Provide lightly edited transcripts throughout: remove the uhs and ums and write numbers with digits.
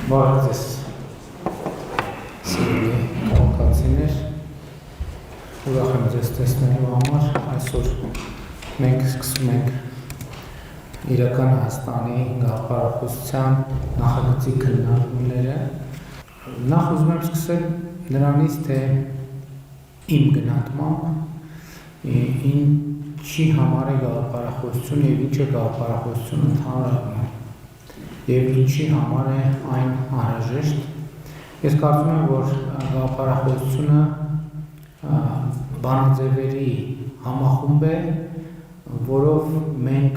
Բարև ձեզ սիրելի քաղաքացիներ, ուրախ եմ ձեզ տեսնելու համար։ Այսօր մենք սկսում ենք իրական Հայաստանի գաղափարախոսության նախագծի քննարկումները։ Նախ ուզում եմ սկսել նրանից, թե իմ գնահատմամբ ինչի համար է գաղափարախոսություն եւ ինչ է գաղափարախոսություն ընդհանրապես եւ ինչի համար է այն անհրաժեշտ։ Ես կարծում եմ, որ գաղափարախոսությունը բանաձևերի համախումբ է, որով մենք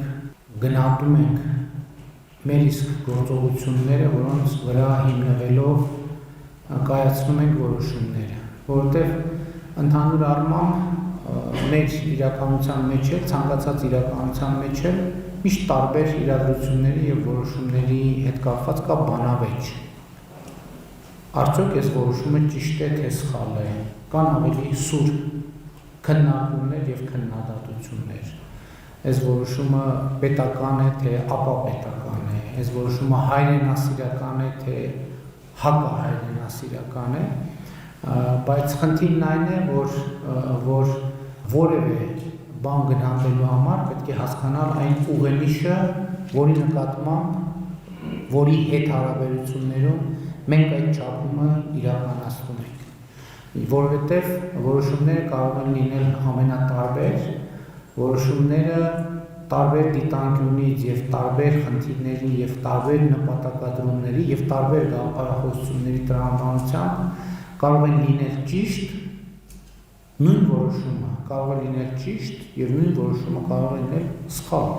գնահատում ենք մեր իսկ գործողությունները, որոնց վրա հիմնվելով կայացնում ենք որոշումները, որովհետև ընդհանուր առմամբ մեր իրականության մեջ է, ցանկացած իրականության մեջ է միշտ տարբեր իրադրությունների եւ որոշումների հետ կապված կա բանավեճ։ Արդյոք այս որոշումը ճիշտ է թե սխալ է, կան ավելի սուր քննարկումներ եւ քննադատություններ։ Այս որոշումը պետական է թե ապապետական է, այս որոշումը հայրենասիրական է թե հակահայրենասիրական է, բայց խնդիրն այն է, որ որևէ բան գնահատելու համար պետք է հասկանալ այն ուղենիշը, որի նկատմամբ, որի հետ հարաբերություններում մենք այդ չափումը իրականացնում ենք, որովհետև որոշումները կարող են լինել ամենատարբեր, որոշումները տարբեր դիտանկյունից եւ տարբեր խնդիրների եւ տարբեր նպատակադրումների եւ տարբեր գաղափարախոսությունների տրամաբանությամբ կարող են լինել ճիշտ, նույն որոշումը կարող է լինել ճիշտ եւ նույն որոշումը կարող է լինել սխալ։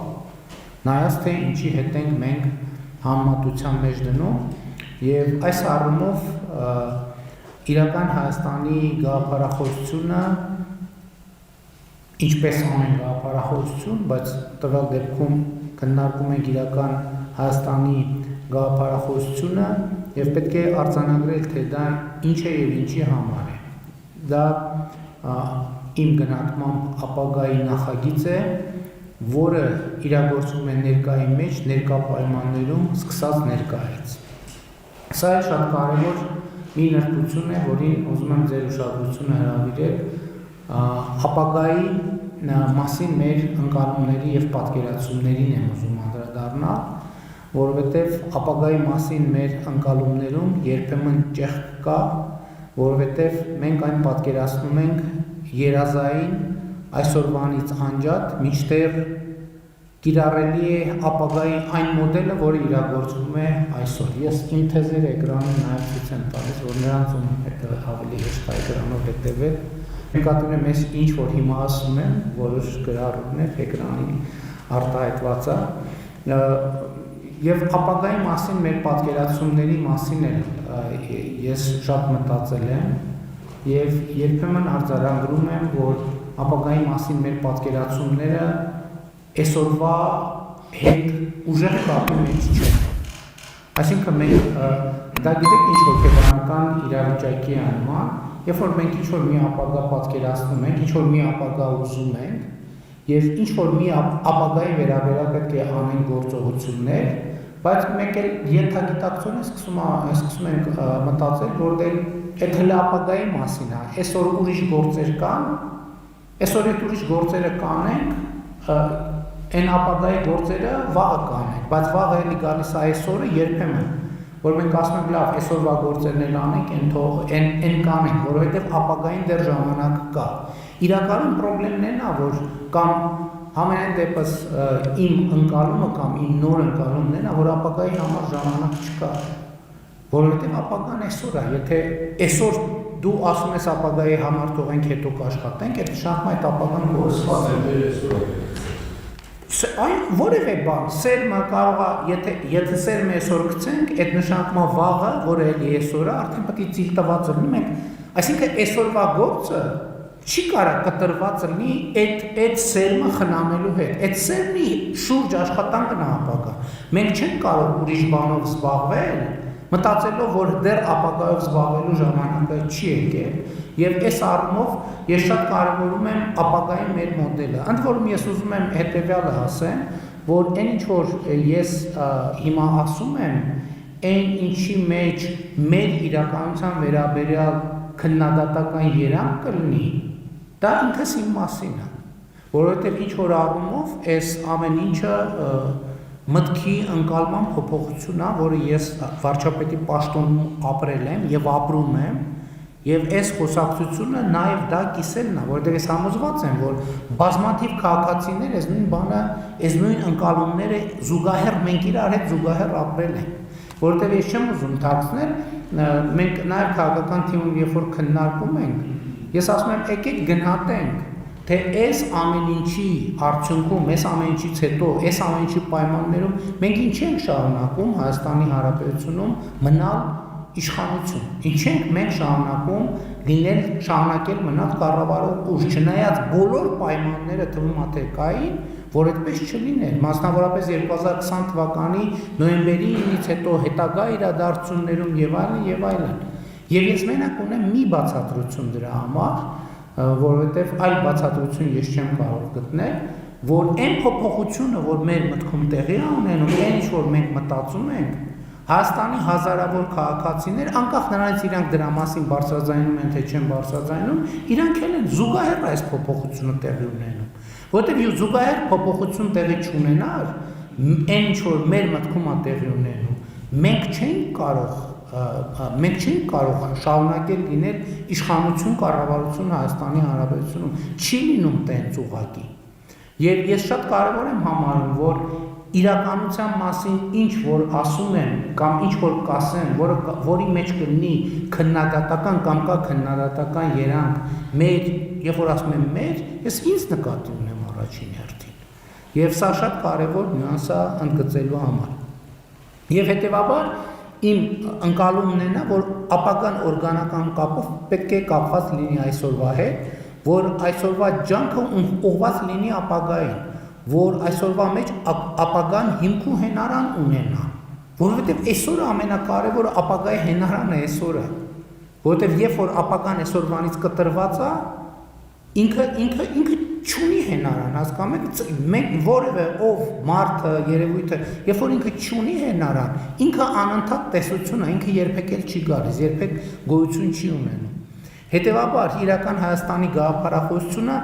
Նայած թե ինչի հետ ենք մենք համեմատության մեջ դնում եւ այս առումով իրական Հայաստանի գաղափարախոսությունը ինչպես ամեն գաղափարախոսություն, բայց տվյալ դեպքում քննարկում ենք իրական Հայաստանի գաղափարախոսությունը եւ պետք է արձանագրել, թե դա ինչ է եւ ինչի համար է։ Դա իմ գնահատմամբ ապագայի նախագիծ է, որը իրագործվում է ներկայի մեջ, ներկա պայմաններում սկսած ներկայից։ Սա է շատ կարևոր մի նրբություն է, որին ուզում եմ ձեր ուշադրությունը հրավիրել, ապագայի մասին մեր ընկալումների եւ պատկերացումներին եմ ուզում անդրադառնալ, որովհետեւ ապագայի մասին մեր ընկալումներում երբեմն ճեղք կա, որովհետեւ մենք այն պատկերացնում ենք երազային այսօրվանից անջատ, մինչդեռ կիրառելի է ապագայի այն մոդելը, որը իրագործվում է այսօր։ Ես իմ թեզերը էկրանին նաև ցույց եմ տալիս, որ նրանցում ավելի հեշտ է էկրանով հետևել։ Նկատում եմ ես ինչ որ հիմա ասում եմ, որոշ գրառումներ էկրանին արտահայտված է, եւ ապագայի մասին մեր պատկերացումների մասին էլ ես շատ մտածել եմ եւ երբեմն արձանագրում եմ, որ ապագայի մասին մեր պատկերացումները այսօրվա հետ ուժեղ կապի մեջ չեն։ Այսինքն մենք դա գիտեք ինչ հոգեբանական իրավիճակի անման, երբ որ մենք ինչ որ մի ապագա պատկերացնում ենք, ինչ որ մի ապագա ուզում ենք եւ ինչ որ մի ապագայի վերաբերյալ պետք է անենք գործողություններ, բայց մենք էլ ենթագիտակցորեն սկսում ենք մտածել, որ դե այդ հենց ապագայի մասին է, այսօր ուրիշ գործեր կան, այսօր այդ ուրիշ գործերը կանենք, այն ապագայի գործերը վաղը կանենք, բայց վաղը էլի գալիս է այսօրը երբեմն, որ մենք ասում ենք լավ, այսօրվա գործերն էլ անենք, այն կանենք, որովհետև ապագային դեռ ժամանակ կա։ Իրականում խնդիրն է նա, որ կամ համենայն դեպս իմ ընկալումը կամ իմ նոր ընկալումն է նա, որ ապագայի համար ժամանակ չկա, որովհետև ապագան այսօր է, եթե այսօր դու ասում ես ապագայի համար թողենք հետո կաշխատենք, այդ նշանակում է այդ ապագան կորսված է։ Այն որևէ բան, սերմը կարող է, եթե սերմը այսօր գցենք, այդ նշանակում է վաղը, որը էլի այսօրը, արդեն պետք է ծիլ տված լինի մենք, այսինքն այսօրվա գործը չի կարող կտրված լինի այդ սերմը խնամելու հետ, այդ սերմի շուրջ աշխատանքն է ապագա։ Մենք չենք կարող ուրիշ բանով զբաղվել, մտածելով, որ դեռ ապագայով զբաղվելու ժամանակը չի եկել, Եվ այս առումով ես շատ կարևորում եմ ապագայի մեր մոդելը։ Ընդ որում ես ուզում եմ հետևյալը ասեմ, որ այն ինչ որ ես հիմա ասում եմ, այն ինչի մեջ մեր իրականության վերաբերյալ քննադատական երանգ կլինի, դա ինքս իմ մասին է, որովհետև ինչ որ առումով այս ամեն ինչը մտքի ընկալման փոփոխություն է, որը ես վարչապետի պաշտոնում ապրել եմ եւ ապրում եմ, եւ այս խոսակցությունը նաեւ դա կիսելն է, որովհետեւ ես համոզված եմ, որ բազմաթիվ քաղաքացիներ այս նույն բանը, այս նույն ընկալումները զուգահեռ մենք իրար հետ զուգահեռ ապրել ենք, որովհետեւ ես չեմ ուզում թաքցնել, մենք նաեւ քաղաքական թիմում երբ որ քննարկում ենք, ես ասում եմ եկեք գնահատենք, թե այս ամեն ինչի արդյունքում, այս ամեն ինչից հետո, այս ամեն ինչի պայմաններում մենք ինչ ենք շարունակում Հայաստանի Հանրապետությունում մնալ իշխանություն, ինչ ենք մենք շարունակում շարունակել մնալ կառավարող ուժ, չնայած բոլոր պայմանները թվում է թե կային, որ այդպես չլիներ, մասնավորապես 2020 թվականի նոյեմբերի 9-ից հետո հետագա իրադարձություններում եւ այլն եւ այլն։ Եվ ես մենակ ունեմ մի բացատրություն դրա համար, որովհետև այլ բացատրություն ես չեմ կարող գտնել, որ այն փոփոխությունը, որ մեր մտքում տեղի է ունենում, այն ինչ որ մենք մտածում ենք, Հայաստանի հազարավոր քաղաքացիներ, անկախ նրանից իրանք դրա մասին բարձրաձայնում են, թե չեն բարձրաձայնում, իրանք էլ են զուգահեռ այս փոփոխությունը տեղի ունենում, որովհետև զուգահեռ փոփոխություն տեղի չունենար, այն ինչ որ մեր մտքում է տեղի ունենում, մենք չենք կարող շարունակել լինել իշխանություն կառավարություն Հայաստանի Հանրապետությունում, չի լինում տենց ուղղակի։ Եվ ես շատ կարևոր եմ համարում, որ իրականության մասին ինչ որ ասում եմ կամ ինչ որ կասեմ, որի մեջ կլինի քննադատական կամ կա քննադատական երանգ մեր, երբ որ ասում եմ մեր, ես ինձ նկատի ունեմ առաջին հերթին։ Եվ սա շատ կարևոր նյուանս է ընդգծելու համար։ Եվ հետևաբար իմ ընկալումն է, որ ապագան օրգանական կապով պետք է կապված լինի այսօրվա հետ, որ այսօրվա ջանքը ուղղված լինի ապագային, որ այսօրվա մեջ ապագան հիմք ու հենարան ունենա, որովհետև այսօրը ամենակարևորը ապագայի հենարանը այսօրը, որովհետև երբ որ ապագան այսօրվանից կտրված է, ինքը չունի հենարան, հասկանում եք, մենք որևէ ով մարդը, երևույթը, երբ որ ինքը չունի հենարան, ինքը անընդհատ տեսություն է, ինքը երբեք էլ չի գալիս, երբեք գոյություն չի ունենում։ Հետևաբար իրական Հայաստանի գաղափարախոսությունը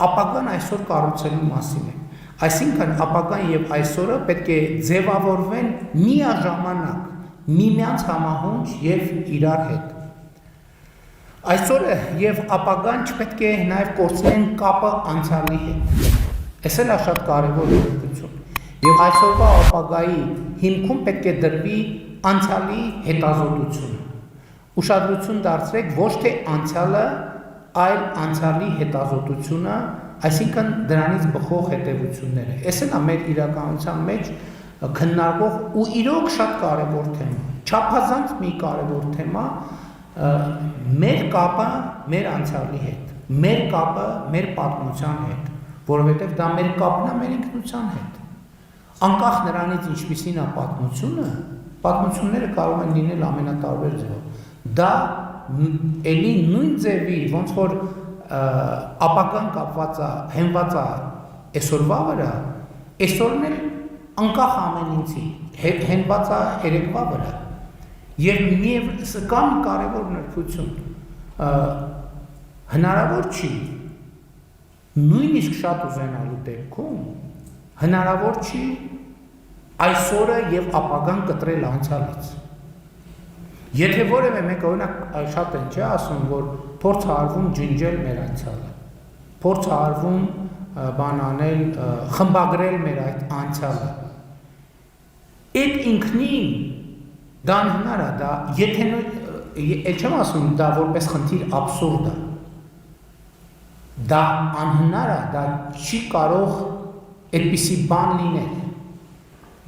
ապագան այսօր կառուցելու մասին է։ Այսինքն ապագան եւ այսօրը պետք է ձևավորվեն միաժամանակ, միմյանց համահունչ եւ իրար հետ։ Այսօրը եւ ապագան չպետք է նաեւ կորցնեն կապը անցյալի հետ։ Այս էլ է շատ կարեւոր ուղղություն։ Եվ այսօրվա ապագայի հիմքում պետք է դրվի անցյալի հետազոտությունը։ Ուշադրություն դարձրեք ոչ թե անցյալը, այլ անցյալի հետազոտությունը, այսինքն դրանից բխող հետևությունները։ Այս էլ է մեր իրականության մեջ քննարկող ու իրոք շատ կարևոր թեմա, չափազանց մի կարևոր թեմա, մեր կապը մեր անցյալի հետ, մեր կապը մեր պատմության հետ, որովհետև դա մեր կապն է մեր ինքնության հետ։ Անկախ նրանից ինչպիսին է պատմությունը, պատմությունները կարող են լինել ամենատարբեր ձևով։ Դա էլի նույն ձևի, ոնց որ ապագան կապված է, հենված է այսօրվա վրա, այսօրն էլ անկախ ամեն ինչի, հենված է երեկվա վրա։ Եվ կա մի կարևոր նրբություն, հնարավոր չի, նույնիսկ շատ ուզենալու դեպքում, հնարավոր չի այսօրը եւ ապագան կտրել անցյալից։ Եթե որևէ մեկը օրինակ շատ են չէ ասում, որ փորձ արվում ջնջել մեր անցյալը, փորձ արվում բան անել, խմբագրել մեր այդ անցյալը։ Այդ ինքնին դա անհնար է, դա եթե էլ չեմ ասում դա որպես խնդիր աբսուրդ է։ Դա անհնար է, դա չի կարող այդպիսի բան լինել։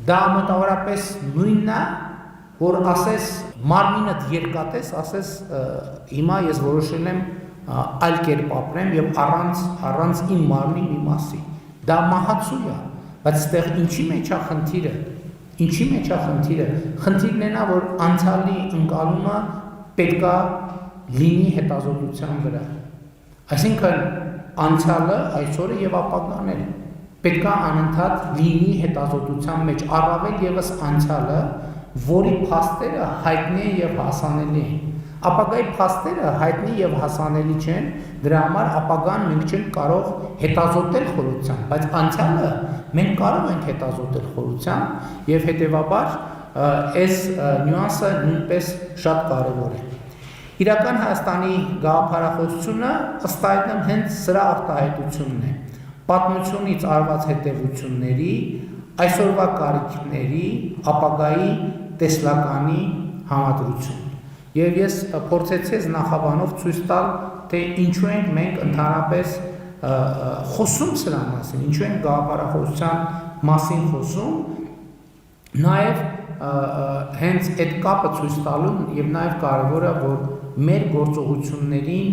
Դա մոտավորապես նույնն է, որ ասես մարմինդ երկատես, ասես հիմա ես որոշել եմ այլ կերպ ապրեմ եւ առանց իմ մարմնի մի մասի։ Դա մահացու է, բայց այստեղ ինչի մեջ է խնդիրը։ Ինչի մեջ է խնդիրը։ Խնդիրն է նա, որ անցյալի ընկալումը պետքա լինի հետազոտության վրա։ Այսինքն անցյալը, այսօրը եւ ապագան էլ պետք է անընդհատ լինի հետազոտության մեջ, առավել եւս անցյալը, որի փաստերը հայտնի են եւ հասանելի են։ Ապագայի փաստերը հայտնի եւ հասանելի չեն, դրա համար ապագան մենք չենք կարող հետազոտել խորությամբ, բայց անցյալը մենք կարող ենք հետազոտել խորությամբ եւ հետեւաբար այս նյուանսը նույնպես շատ կարեւոր է։ Իրական Հայաստանի գաղափարախոսությունը ըստ այդմ հենց սրա արտահայտությունն է։ Պատմությունից արված հետևությունների, այսօրվա կարիքների, ապագայի տեսլականի համադրություն։ Եվ ես փորձեցի այս նախաբանով ցույց տալ, թե ինչու ենք մենք ընդհանրապես խոսում սրա մասին, ինչու ենք գաղափարախոսության մասին խոսում, նաև հենց այդ կապը ցույց տալուն եւ նաև կարևորը, որ մեր գործողություններին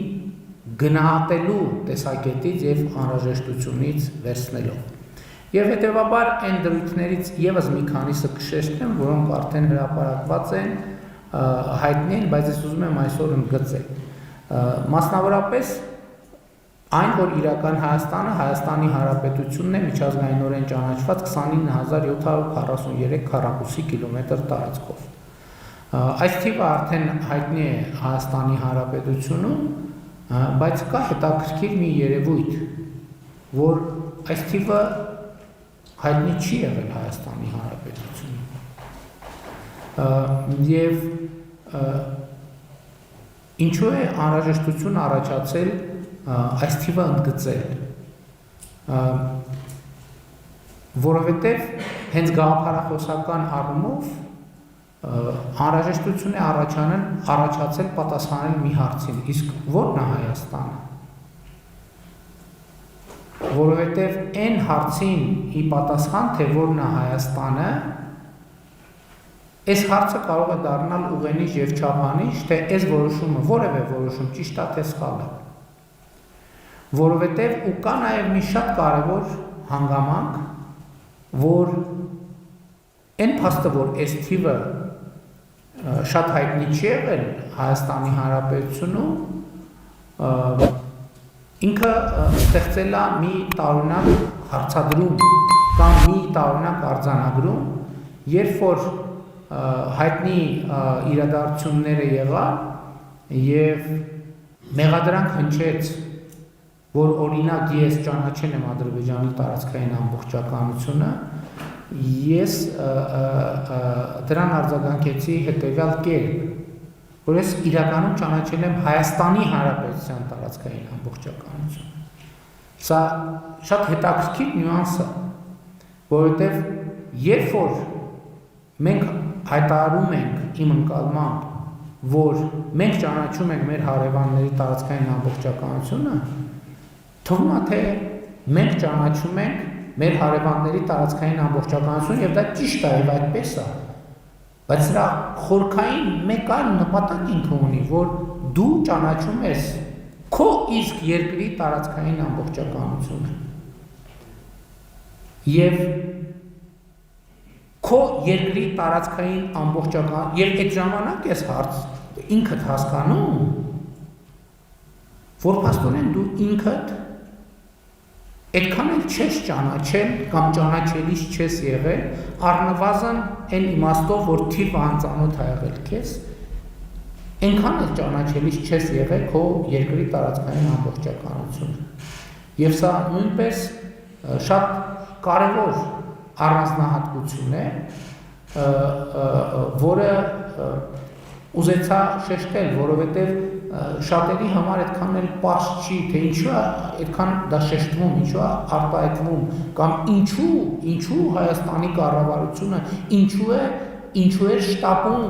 գնահատելու տեսակետից եւ անհրաժեշտությունից վերցնելով։ Եվ հետեւաբար այն դրույթներից եւս մի քանիսը կշեշտեմ, որոնք արդեն հրապարակված են, հայտնի են, բայց ես ուզում եմ այսօր ընդգծել։ Մասնավորապես այն, որ իրական Հայաստանը Հայաստանի Հանրապետությունն է միջազգայինորեն ճանաչված 29743 քառակուսի կիլոմետր տարածքով։ Այս թիվը արդեն հայտնի է Հայաստանի Հանրապետությունում, բայց կա հետաքրքիր մի երևույթ, որ այս թիվը հայտնի չի եղել Հայաստանի Հանրապետությունում։ Եվ ինչու է անհրաժեշտություն առաջացել այս թիվը ընդգծել, որովհետև հենց գաղափարախոսական առումով անհրաժեշտություն է առաջացել պատասխանել մի հարցին, իսկ ո՞րն է Հայաստանը։ Որովհետև այն հարցին ի պատասխան, թե ո՞րն է Հայաստանը, այս հարցը կարող է դառնալ ուղենիշ եւ չափանիշ, թե այս որոշումը, որևէ որոշում ճիշտ է թե սխալ է։ Որովհետև ու կա նաև մի շատ կարևոր հանգամանք, որ այն փաստը, որ այս թիվը շատ հայտնի չի եղել Հայաստանի Հանրապետությունում, ինքը ստեղծել է մի տարօրինակ հարցադրում կամ մի տարօրինակ արձանագրում, երբ որ հայտնի իրադարձությունները եղան եւ մեղադրանք հնչեց, որ օրինակ ես ճանաչել եմ Ադրբեջանի տարածքային ամբողջականությունը, ես դրան արձագանքեցի հետեւյալ կերպ, որ ես իրականում ճանաչել եմ Հայաստանի Հանրապետության տարածքային ամբողջականությունը։ Սա շատ հետաքրքիր նյուանս է, որովհետև երբ որ մենք հայտարարում ենք իմ ընկալմամբ, որ մենք ճանաչում ենք մեր հարևանների տարածքային ամբողջականությունը, թվում է թե մենք ճանաչում ենք մեր հարևանների տարածքային ամբողջականությունը եւ դա ճիշտ է եւ այդպես է, բայց սրա խորքային մեկ այլ նպատակ ինքը ունի, որ դու ճանաչում ես քո իսկ երկրի տարածքային ամբողջականությունը եւ քո երկրի տարածքային ամբողջական եւ այդ ժամանակ ես հարց ինքդ հասկանում, որ փաստորեն դու ինքդ այդքան էլ չես ճանաչել կամ ճանաչելիս չես եղել, առնվազն այն իմաստով, որ թիվը անծանոթ է եղել քեզ, այնքան էլ ճանաչելիս չես եղել քո երկրի տարածքային ամբողջականությունը։ Եվ սա նույնպես շատ կարևոր առանձնահատկություն է, որը ուզեցա շեշտել, որովհետև շատերի համար այդքան էլ պարզ չի, թե ինչու է այդքան դա շեշտվում, ինչու է արտահայտվում, կամ ինչու Հայաստանի կառավարությունը ինչու է շտապում,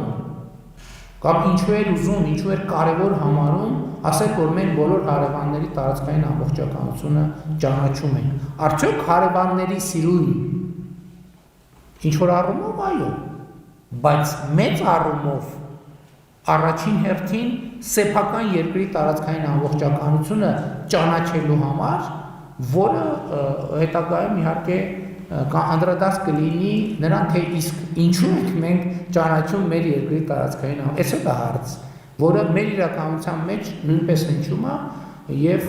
կամ ինչու էր ուզում, ինչու էր կարևոր համարում, ասել, որ մենք բոլոր հարևանների տարածքային ամբողջականությունը ճանաչում ենք։ Արդյոք հարևանների սիրուն ինչ որ առումով այո, բայց մեծ առումով առաջին հերթին սեփական երկրի տարածքային ամբողջականությունը ճանաչելու համար, որը հետագայում իհարկե անդրադարձ կլինի նրան, թե իսկ ինչու ենք մենք ճանաչում մեր երկրի տարածքային ամբողջականությունը, դա հարց, որը մեր իրականության մեջ նույնպես հնչում է եւ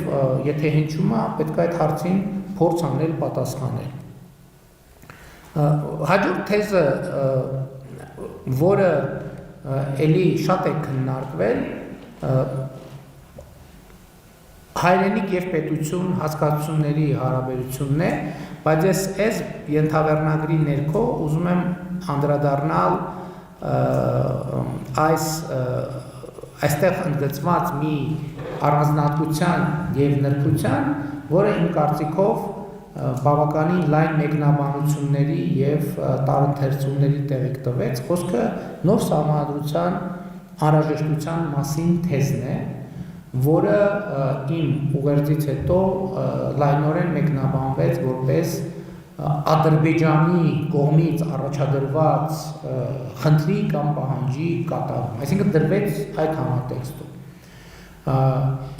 եթե հնչում է, պետք է այդ հարցին փորձ անել, պատասխանել։ Հաջորդ թեզը, որը էլի շատ է քննարկվել, հայրենիք եւ պետություն հասկացությունների հարաբերությունն է, բայց ես այս ենթավերնագրի ներքո ուզում եմ անդրադառնալ այստեղ ընդգծված մի առանձնահատկության եւ նրբության, որը իմ կարծիքով բավականին լայն մեկնաբանությունների եւ տարընթերցումների տեղիք տվեց, խոսքը նոր սահմանադրության անհրաժեշտության մասին թեզն է, որը իմ ուղերձից հետո լայնորեն մեկնաբանվեց որպես Ադրբեջանի կողմից առաջադրված խնդրի կամ պահանջի կատարում, այսինքն դրվեց այդ համատեքստում։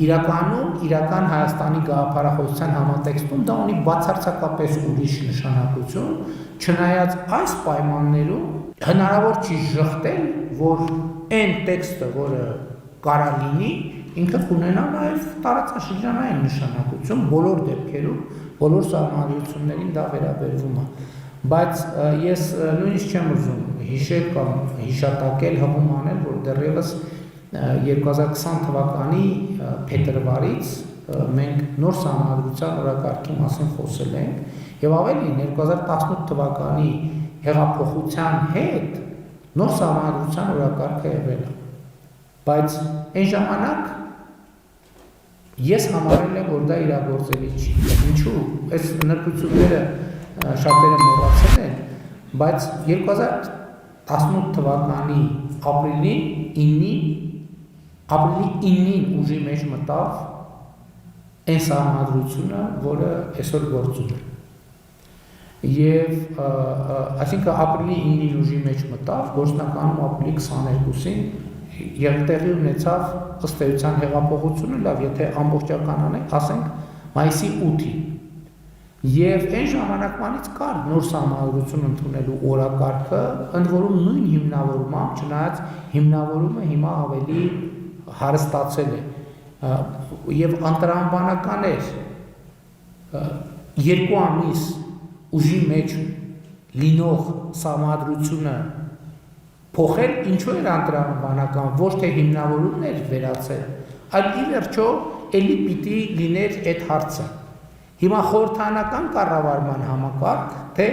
Իրական Հայաստանի գաղափարախոսության համատեքստում դա ունի բացարձակապես ուրիշ նշանակություն, չնայած այս պայմաններում հնարավոր չի ժխտել, որ այն տեքստը, որը կարա լինի, ինքը կունենա նաև տարածաշրջանային նշանակություն բոլոր դեպքերում, բոլոր սահմանադրություններին դա վերաբերվում է, բայց ես նույնիսկ չեմ ուզում հիշել կամ հիշատակել հղում անել, որ դեռևս 2020 թվականի փետրվարից մենք նոր սահմանադրության օրակարգի մասին խոսել ենք եւ ավելին 2018 թվականի հեղափոխության հետ նոր սահմանադրության օրակարգը եղել է, բայց այն ժամանակ ես համարել եմ, որ դա իրագործելի չի։ Ինչու՞, այս նրբությունները շատերը մոռացել են, բայց 2018 թվականի ապրիլի 9-ին ուժի մեջ մտավ այն սահմանադրությունը, որը այսօր գործում է։ Եվ այսինքն ապրիլի 9-ին ուժի մեջ մտավ, գործնականում ապրիլի 22-ին տեղի ունեցավ ըստ էության հեղափոխությունը, լավ, եթե ամբողջական անենք, ասենք մայիսի 8-ին։ Եվ այն ժամանակվանից կար նոր սահմանադրություն ընդունելու օրակարգը, ընդ որում նույն հիմնավորմամբ, չնայած հիմնավորումը հիմա ավելի հարստացել է եւ անտրամաբանական էր 2 ամիս ուժի մեջ լինող սահմանադրությունը փոխել, ինչու էր անտրամաբանական, ոչ թե հիմնավորումն էր վերացել, այլ ի վերջո էլի պիտի լիներ այդ հարցը։ Հիմա խորհրդանական կառավարման համակարգ, թե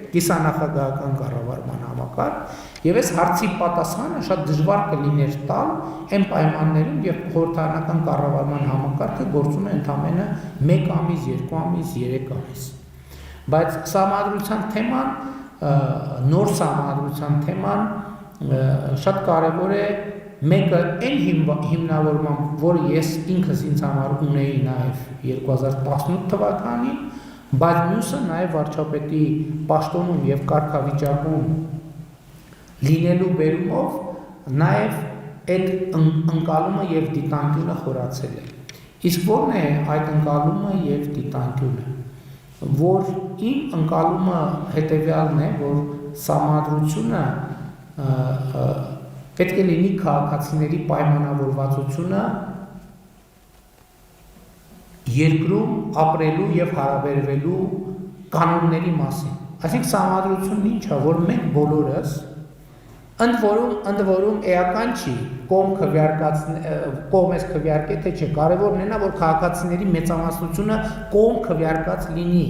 կիսանախագահական կառավարման համակարգ, եւ այս հարցի պատասխանը շատ դժվար կլիներ տալ այն պայմաններում, երբ խորհրդանական կառավարման համակարգը գործում է ընդամենը 1 ամիս, 2 ամիս, 3 ամիս։ Բայց սահմանադրության թեման, նոր սահմանադրության թեման շատ կարևոր է, մեկը այն հիմնավորմամբ, որը ես ինքս ինձ համար ունեի նաև 2018 թվականին, բայց մյուսը նաև վարչապետի պաշտոնում եւ կարգավիճակում լինելու բերումով նաև այդ ընկալումը եւ դիտանկյունը խորացել է։ Իսկ ո՞րն է այդ ընկալումը եւ դիտանկյունը, որ իմ ընկալումը հետեւյալն է, որ սահմանադրությունը պետք է լինի քաղաքացիների պայմանավորվածությունը երկրում ապրելու եւ հարաբերվելու կանոնների մասին։ Այսինքն սահմանադրությունն ինչ է, որ մենք բոլորս ընդ որում էական չի, կողմ ես քվեարկե թե չէ, կարևորն է նա, որ քաղաքացիների մեծամասնությունը կողմ քվեարկած լինի։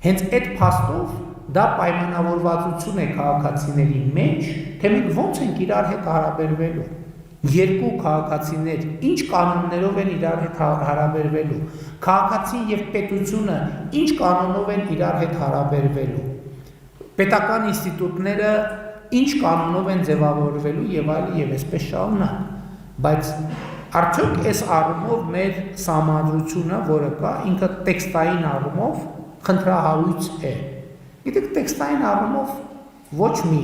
Հենց այդ փաստով դա պայմանավորվածություն է քաղաքացիների մեջ, թե մենք ոնց ենք իրար հետ հարաբերվելու։ Երկու քաղաքացիներ ինչ կանոններով են իրար հետ հարաբերվելու, քաղաքացին եւ պետությունը ինչ կանոնով են իրար հետ հարաբերվելու, պետական ինստիտուտները ինչ կանոնով են ձևավորվելու եւ այլն եւ այսպես շարունակ։ Բայց արդյոք այս առումով մեր սահմանադրությունը, որը կա, ինքը տեքստային առումով խնդրահարույց է։ Գիտեք, տեքստային առումով ոչ մի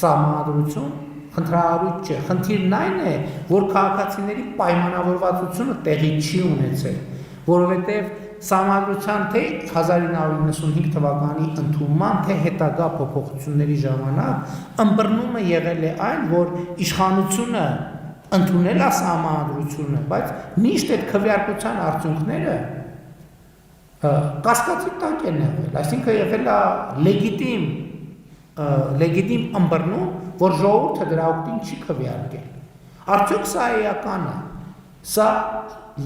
սահմանադրություն խնդրահարույց չէ։ Խնդիրն այն է, որ քաղաքացիների պայմանավորվածությունը տեղի չի ունեցել, որովհետև սահմանադրության թե 1995 թվականի ընդունման, թե հետագա փոփոխությունների ժամանակ ըմբռնումը եղել է այն, որ իշխանությունը ընդունել է սահմանադրությունը, բայց միշտ այդ քվեարկության արդյունքները կասկածի տակ են եղել, այսինքն եղել է լեգիտիմ ըմբռնում, որ ժողովուրդը դրա օգտին չի քվեարկել։ Արդյոք սա էական է, սա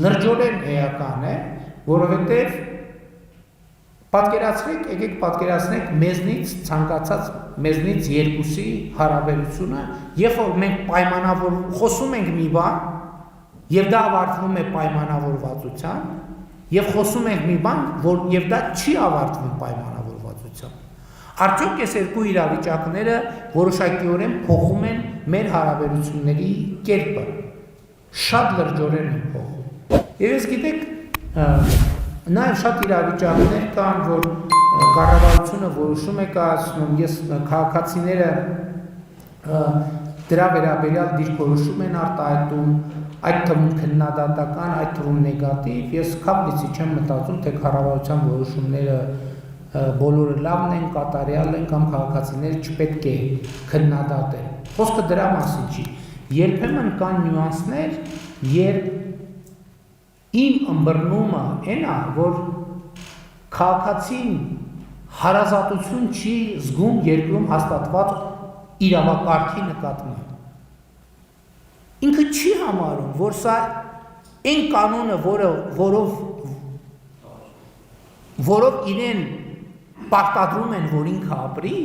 լրջորեն էական է, որովհետև եկեք պատկերացնենք մեզնից ցանկացած մեզնից երկուսի հարաբերությունը, երբ որ մենք խոսում ենք մի բան, եւ դա ավարտվում է պայմանավորվածությամբ, եւ խոսում ենք մի բան, եւ դա չի ավարտվում պայմանավորվածությամբ։ Արդյոք այս երկու իրավիճակները որոշակիորեն փոխում են մեր հարաբերությունների կերպը։ Շատ լրջորեն են փոխում։ Եվ ես գիտեք, նաև շատ իրավիճակներ կան, որ կառավարությունը որոշում է կայացնում, ես քաղաքացիները դրա վերաբերյալ դիրքորոշում են արտահայտում, այդ թվում քննադատական, այդ թվում նեգատիվ, ես քապնիցի չեմ մտածում, թե կառավարության որոշումները բոլորը լավն են, կատարյալ են կամ քաղաքացիները չպետք է քննադատեն։ Խոսքը դրա մասին չի։ Երբեմն կան նյուանսներ, երբ իմ ըմբռնումը այն է, որ քաղաքացին հարազատություն չի զգում երկրում հաստատված իրավակարգի նկատմամբ։ Ինքը չի համարում, որ սա այն կանոնը, որով իրեն պարտադրում են, որ ինքը ապրի,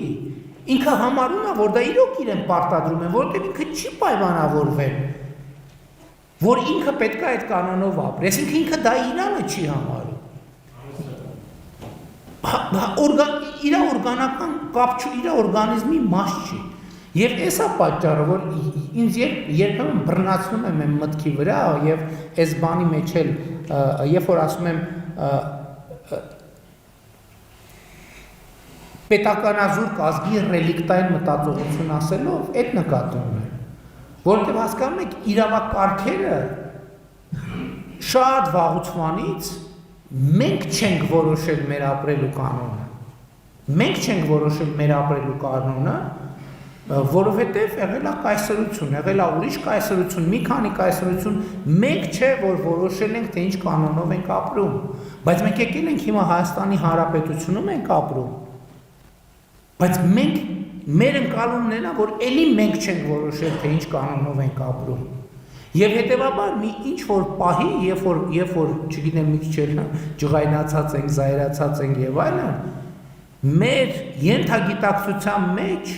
ինքը համարում է, որ դա իրոք իրեն պարտադրում են, որտեղ ինքը չի պայմանավորվել, որ ինքը պետք է այդ կանոնով ապրի, այսինքն ինքը դա իրանը չի համարում։ Իր օրգանական կապ չի, իր օրգանիզմի մաս չի։ Եվ այս է պատճառը, որ ինձ երբեմն բռնացնում եմ իմ մտքի վրա եւ այս բանի մեջ էլ երբ որ ասում եմ պետականազուրկ ազգի ռելիկտային մտածողություն ասելով, այդ նկատում եմ, որովհետև հասկանում եք իրավակարգերը շատ վաղուց մենք չենք որոշել մեր ապրելու կանոնը, մենք չենք որոշել մեր ապրելու կանոնը, որովհետև եղել է կայսրություն, եղել է ուրիշ կայսրություն, մի քանի կայսրություն, մենք չէ, որ որոշել ենք, թե ինչ կանոնով ենք ապրում, բայց մենք եկել ենք հիմա Հայաստանի Հանրապետությունում ենք ապրում, բայց մեր ընկալումն են, որ էլի մենք չենք որոշել, թե ինչ կանոնով ենք ապրում, եւ հետեւաբար մի ինչ որ պահի, երբ որ չգիտեմ մի քիչ ջղայնացած ենք, զայրացած ենք եւ այլն, մեր ենթագիտակցության մեջ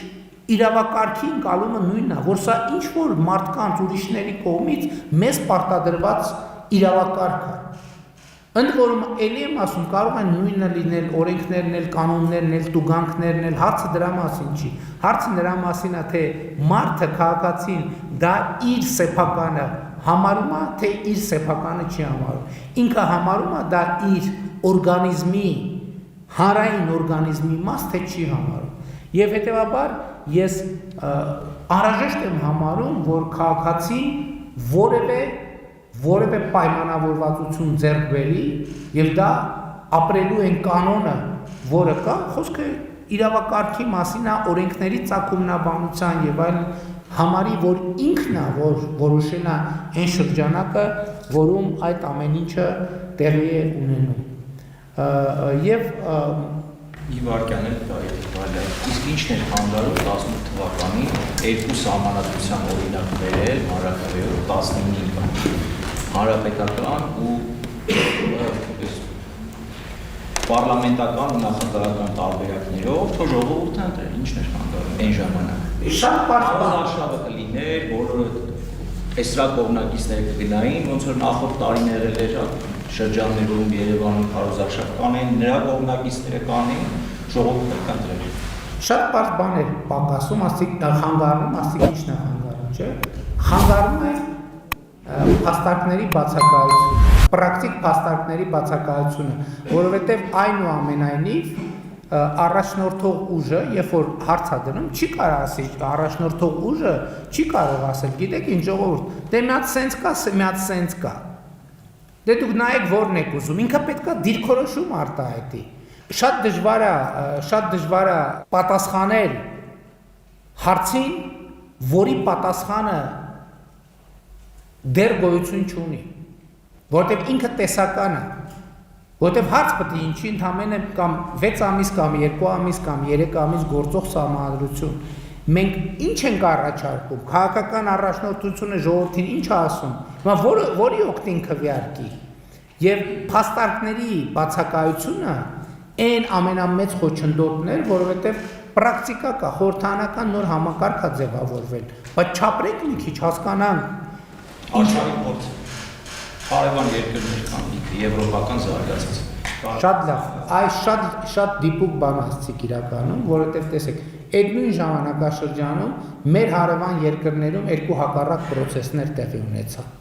իրավակարգի ընկալումը նույնն է, որ սա ինչ որ մարդկանց ուրիշների կողմից մեզ պարտադրված իրավակարգ է։ Ընդ որում էլի եմ ասում, կարող են նույնը լինել օրենքներն էլ, կանոններն էլ, տուգանքներն էլ, հարցը դրա մասին չի։ Հարցը նրա մասին է, թե մարդը, քաղաքացին դա իր սեփականը համարում է, թե իր սեփականը չի համարում։ Ինքը համարում է դա իր օրգանիզմի, հանրային օրգանիզմի մաս, թե չի համարում։ Եվ հետևաբար ես անհրաժեշտ եմ համարում, որ քաղաքացին որևէ պայմանավորվածություն ձեռք բերի եւ դա ապրելու են կանոնը, որը կա, խոսքը իրավակարգի մասին է, օրենքների ծագումնաբանության եւ այլ համարի, որ ինքն է, որ որոշել է այն շրջանակը, որում այդ ամեն ինչը տեղի է ունենում։ Եվ Իվարկյան էլ դա է, իսկ ինչն է խանգարում 18 թվականի երկու սահմանադրության օրինակ բերել հանրաքվեով 19 հանրապետական ու պարլամենտական ու նախագահական տարբերակներով թող ժողովուրդը ընտրել, ինչն է խանգարում այն ժամանակ։ Շատ բարձր արշավը կլիներ, բոլորը էստրակողնակիցները կգնային, ոնց որ նախորդ տարիներ էր շրջաններում Երևանում քարոզարշավ կանեն, նրա կողմնակիցները կանեն, ժողովուրդը կընտրել։ Շատ բարձ բան էր պակասում, ասիկ խանգարում, ասիկ ինչն է խանգարում, չէ՞։ Խանգարում է փաստարկների բացակայությունը, պրակտիկ փաստարկների բացակայությունը, որովհետև այնուամենայնիվ առաջնորդող ուժը, երբ որ հարց է դնում, չի կարող ասել, առաջնորդող ուժը չի կարող ասել, գիտեք ինչ ժողովուրդ, դե մի հատ սենց կա, մի հատ սենց կա։ Դե դուք նայեք որն եք ուզում, ինքը պետք է դիրքորոշում արտահայտի։ Շատ դժվար է պատասխանել հարցին, որի պատասխանը դեռ գոյություն չունի, որտեղ ինքը տեսական է, որտեղ հարց պետք է ինչի ընդամենը կամ 6 ամիս կամ 2 ամիս կամ 3 ամիս գործող սահմանադրություն։ Մենք ինչ ենք առաջարկում, քաղաքական առաջնորդությունը ժողովրդին ինչ է ասում, որի օգտին քվեարկի, եւ փաստարկների բացակայությունը այն ամենամեծ խոչընդոտն էր, որովհետեւ պրակտիկա կա, խորհրդանական նոր համակարգ է ձևավորվել, բայց չապրենք մի քիչ հասկանանք Արշավի փորձ հարևան երկրներ կան ինքը եվրոպական զարգացած։ Շատ լավ, այս շատ դիպուկ բան ասցիք իրականում, որովհետև տեսեք, այդ նույն ժամանակաշրջանում մեր հարևան երկրներում երկու հակառակ process-ներ տեղի ունեցան։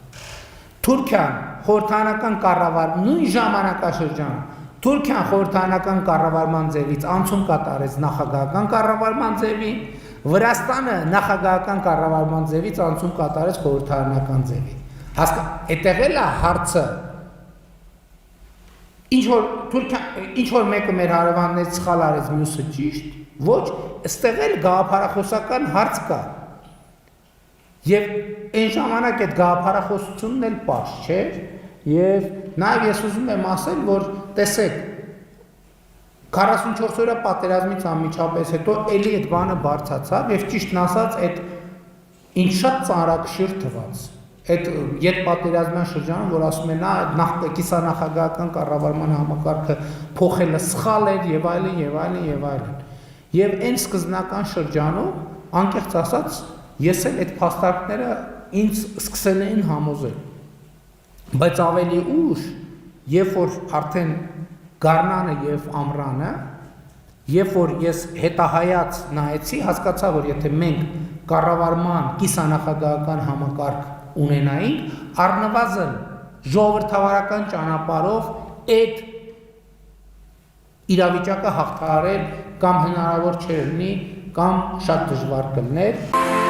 Թուրքիան խորհրդանական կառավար նույն ժամանակաշրջանում Թուրքիան խորհրդանական կառավարման ձևից անցում կատարեց նախագահական կառավարման ձևի, Վրաստանը նախագահական կառավարման ձևից անցում կատարեց խորհրդարանական ձևի։ Այդտեղ էլ է հարցը։ Ինչ որ մեկը մեր հարևաններից սխալ արեց, մյուսը ճիշտ, ոչ, այստեղ էլ գաղափարախոսական հարց կա։ Եվ այն ժամանակ այդ գաղափարախոսությունն էլ պարզ չէր, եւ նաեւ ես ուզում եմ ասել, որ տեսեք 44 օրյա պատերազմից անմիջապես հետո էլի այդ բանը բարձացավ եւ ճիշտն ասած այդ ինչ շատ ծանրակշիռ թվաց այդ յետպատերազմյան շրջանում, որ ասում են կիսանախագահական կառավարման համակարգը փոխելը սխալ էր եւ այլն եւ այլն եւ այլն։ Եվ այն սկզբնական շրջանում, անկեղծ ասած, ես էլ այդ փաստարկները ինձ սկսել էին համոզել։ Բայց ավելի ուշ, երբ որ արդեն Գառնանը եւ Ամռանը, երբ որ ես հետահայաց նայեցի, հասկացա, որ եթե մենք կառավարման կիսանախագահական համակարգ ունենայինք, առնվազն ժողովրդավարական ճանապարհով այդ իրավիճակը հաղթահարել կամ հնարավոր չէր լինի, կամ շատ դժվար կլիներ։